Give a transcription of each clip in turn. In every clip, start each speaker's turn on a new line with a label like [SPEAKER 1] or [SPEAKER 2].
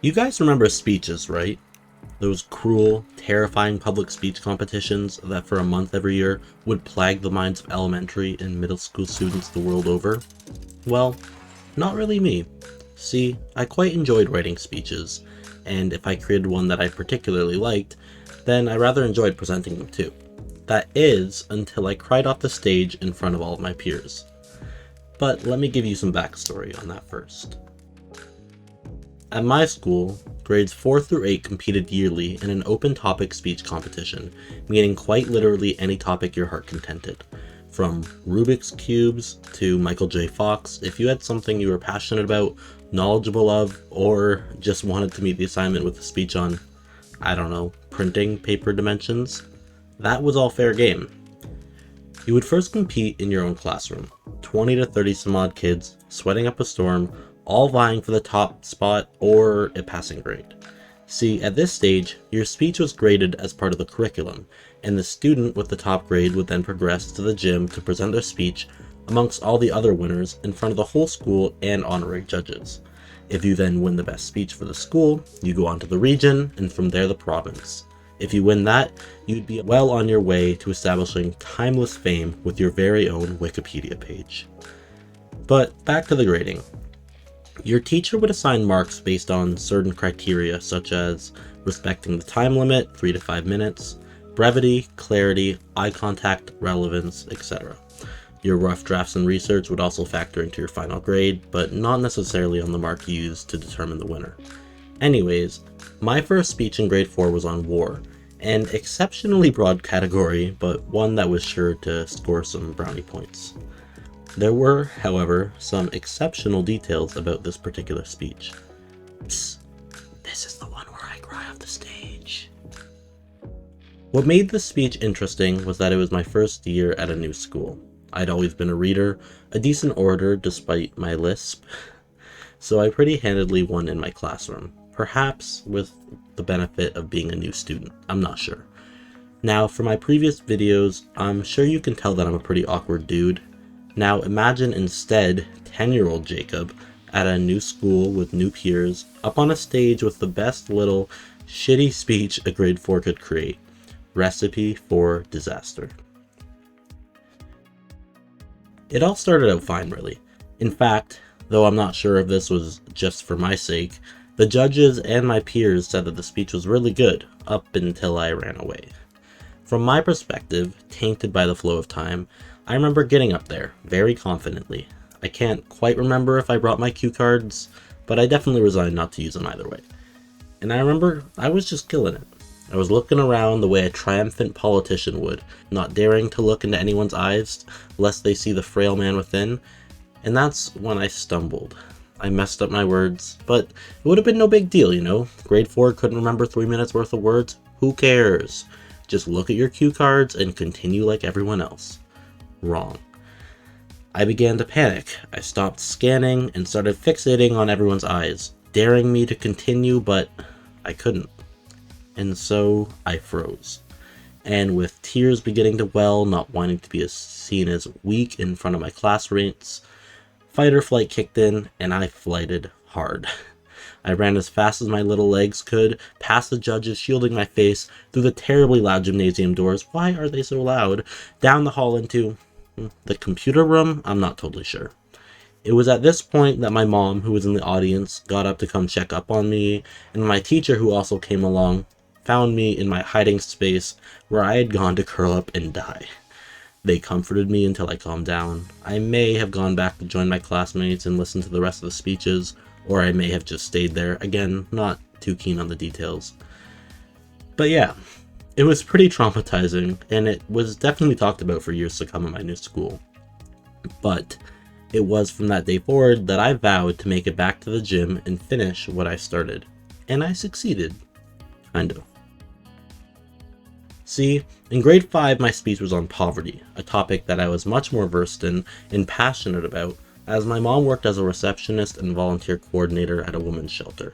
[SPEAKER 1] You guys remember speeches, right? Those cruel, terrifying public speech competitions that for a month every year would plague the minds of elementary and middle school students the world over? Well, not really me. See, I quite enjoyed writing speeches, and if I created one that I particularly liked, then I rather enjoyed presenting them too. That is, until I cried off the stage in front of all of my peers. But let me give you some backstory on that first. At my school, grades 4 through 8 competed yearly in an open topic speech competition, meaning quite literally any topic your heart contented. From Rubik's Cubes to Michael J. Fox, if you had something you were passionate about, knowledgeable of, or just wanted to meet the assignment with a speech on, I don't know, printing paper dimensions, that was all fair game. You would first compete in your own classroom, 20 to 30 some odd kids, sweating up a storm, all vying for the top spot or a passing grade. See, at this stage, your speech was graded as part of the curriculum, and the student with the top grade would then progress to the gym to present their speech amongst all the other winners in front of the whole school and honorary judges. If you then win the best speech for the school, you go on to the region, and from there the province. If you win that, you'd be well on your way to establishing timeless fame with your very own Wikipedia page. But back to the grading. Your teacher would assign marks based on certain criteria such as respecting the time limit, 3 to 5 minutes, brevity, clarity, eye contact, relevance, etc. Your rough drafts and research would also factor into your final grade, but not necessarily on the mark used to determine the winner. Anyways, my first speech in grade 4 was on war, an exceptionally broad category, but one that was sure to score some brownie points. There were, however, some exceptional details about this particular speech. Psst, this is the one where I cry off the stage. What made this speech interesting was that it was my first year at a new school. I'd always been a reader, a decent orator despite my lisp, so I pretty handedly won in my classroom, perhaps with the benefit of being a new student, I'm not sure. Now, for my previous videos, I'm sure you can tell that I'm a pretty awkward dude. Now imagine instead 10-year-old Jacob at a new school with new peers, up on a stage with the best little shitty speech a grade 4 could create. Recipe for disaster. It all started out fine, really. In fact, though I'm not sure if this was just for my sake, the judges and my peers said that the speech was really good, up until I ran away. From my perspective, tainted by the flow of time, I remember getting up there, very confidently. I can't quite remember if I brought my cue cards, but I definitely resigned not to use them either way. And I remember I was just killing it. I was looking around the way a triumphant politician would, not daring to look into anyone's eyes, lest they see the frail man within, and that's when I stumbled. I messed up my words, but it would have been no big deal, you know? Grade 4 couldn't remember 3 minutes worth of words? Who cares? Just look at your cue cards and continue like everyone else. Wrong. I began to panic. I stopped scanning and started fixating on everyone's eyes, daring me to continue, but I couldn't. And so I froze. And with tears beginning to well, not wanting to be seen as weak in front of my classmates, fight or flight kicked in, and I flighted hard. I ran as fast as my little legs could, past the judges shielding my face, through the terribly loud gymnasium doors. Why are they so loud? Down the hall into the computer room? I'm not totally sure. It was at this point that my mom, who was in the audience, got up to come check up on me, and my teacher, who also came along, found me in my hiding space where I had gone to curl up and die. They comforted me until I calmed down. I may have gone back to join my classmates and listen to the rest of the speeches, or I may have just stayed there. Again, not too keen on the details. But yeah, it was pretty traumatizing, and it was definitely talked about for years to come at my new school. But it was from that day forward that I vowed to make it back to the gym and finish what I started. And I succeeded. Kind of. See, in grade 5 my speech was on poverty, a topic that I was much more versed in and passionate about, as my mom worked as a receptionist and volunteer coordinator at a women's shelter.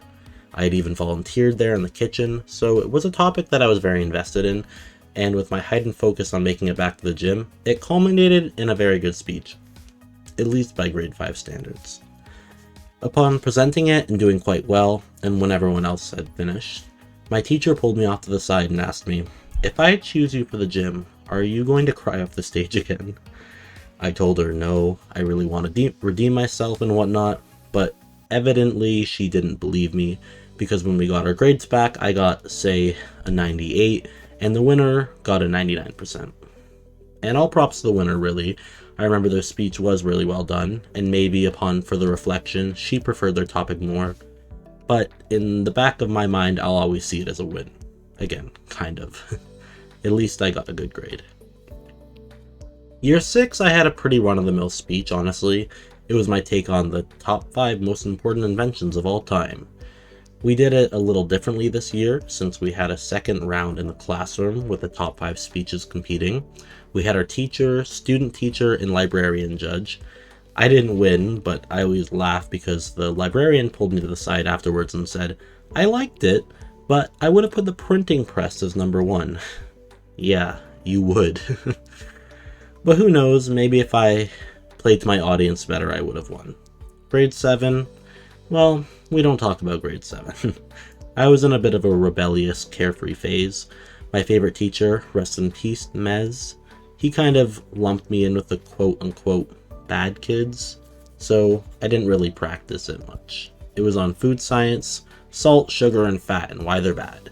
[SPEAKER 1] I had even volunteered there in the kitchen, so it was a topic that I was very invested in, and with my heightened focus on making it back to the gym, it culminated in a very good speech, at least by grade 5 standards. Upon presenting it and doing quite well, and when everyone else had finished, my teacher pulled me off to the side and asked me, "If I choose you for the gym, are you going to cry off the stage again?" I told her no, I really want to redeem myself and whatnot, but evidently she didn't believe me, because when we got our grades back, I got, say, a 98, and the winner got a 99%. And all props to the winner, really. I remember their speech was really well done, and maybe upon further reflection, she preferred their topic more. But in the back of my mind, I'll always see it as a win. Again, kind of. At least I got a good grade. Year 6, I had a pretty run-of-the-mill speech, honestly. It was my take on the top 5 most important inventions of all time. We did it a little differently this year, since we had a second round in the classroom with the top 5 speeches competing. We had our teacher, student teacher, and librarian judge. I didn't win, but I always laugh because the librarian pulled me to the side afterwards and said, "I liked it, but I would have put the printing press as number 1. Yeah, you would. But who knows, maybe if I played to my audience better, I would have won. Grade 7, well, we don't talk about grade 7. I was in a bit of a rebellious, carefree phase. My favorite teacher, rest in peace, Mez, he kind of lumped me in with the quote-unquote bad kids, so I didn't really practice it much. It was on food science, salt, sugar, and fat, and why they're bad.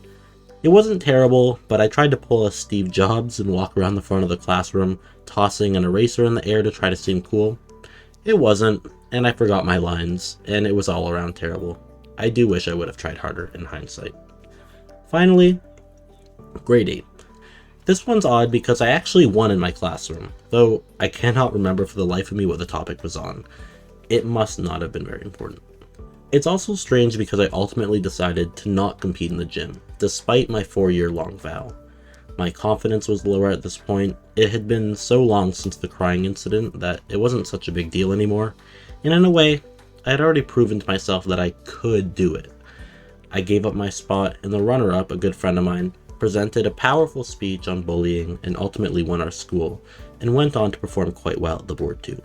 [SPEAKER 1] It wasn't terrible, but I tried to pull a Steve Jobs and walk around the front of the classroom, tossing an eraser in the air to try to seem cool. It wasn't, and I forgot my lines, and it was all around terrible. I do wish I would have tried harder in hindsight. Finally, grade 8. This one's odd because I actually won in my classroom, though I cannot remember for the life of me what the topic was on. It must not have been very important. It's also strange because I ultimately decided to not compete in the gym, despite my 4-year-long vow. My confidence was lower at this point. It had been so long since the crying incident that it wasn't such a big deal anymore, and in a way, I had already proven to myself that I could do it. I gave up my spot, and the runner-up, a good friend of mine, presented a powerful speech on bullying and ultimately won our school, and went on to perform quite well at the board too.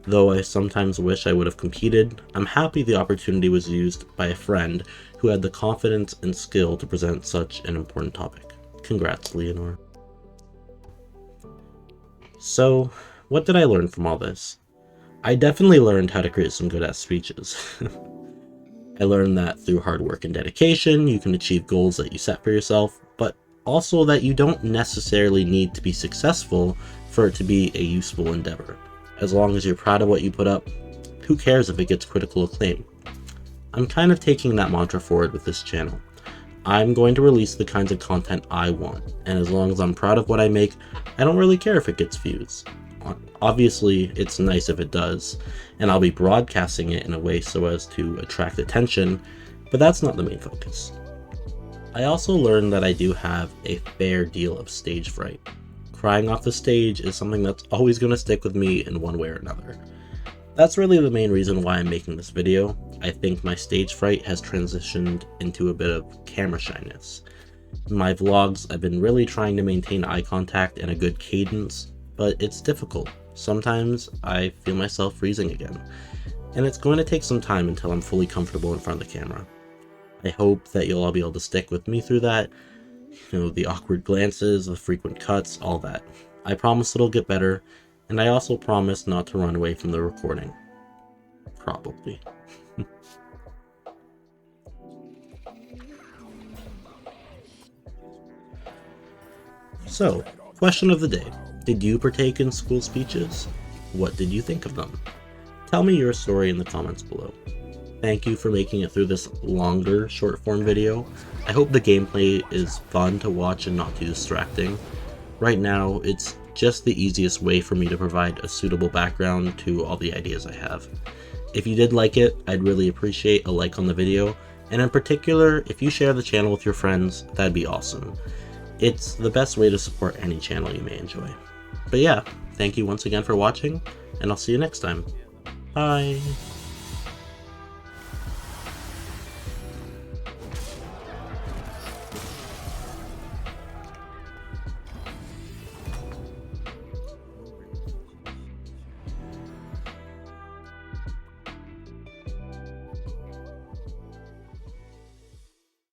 [SPEAKER 1] Though I sometimes wish I would have competed, I'm happy the opportunity was used by a friend who had the confidence and skill to present such an important topic. Congrats, Leonore. So, what did I learn from all this? I definitely learned how to create some good-ass speeches. I learned that through hard work and dedication, you can achieve goals that you set for yourself, but also that you don't necessarily need to be successful for it to be a useful endeavor. As long as you're proud of what you put up, who cares if it gets critical acclaim? I'm kind of taking that mantra forward with this channel. I'm going to release the kinds of content I want, and as long as I'm proud of what I make, I don't really care if it gets views. Obviously, it's nice if it does, and I'll be broadcasting it in a way so as to attract attention, but that's not the main focus. I also learned that I do have a fair deal of stage fright. Crying off the stage is something that's always going to stick with me in one way or another. That's really the main reason why I'm making this video. I think my stage fright has transitioned into a bit of camera shyness. In my vlogs, I've been really trying to maintain eye contact and a good cadence, but it's difficult. Sometimes I feel myself freezing again, and it's going to take some time until I'm fully comfortable in front of the camera. I hope that you'll all be able to stick with me through that. The awkward glances, the frequent cuts, all that. I promise it'll get better, and I also promise not to run away from the recording. Probably. So, question of the day. Did you partake in school speeches? What did you think of them? Tell me your story in the comments below. Thank you for making it through this longer short form video. I hope the gameplay is fun to watch and not too distracting. Right now, it's just the easiest way for me to provide a suitable background to all the ideas I have. If you did like it, I'd really appreciate a like on the video, and in particular, if you share the channel with your friends, that'd be awesome. It's the best way to support any channel you may enjoy. But yeah, thank you once again for watching, and I'll see you next time. Bye!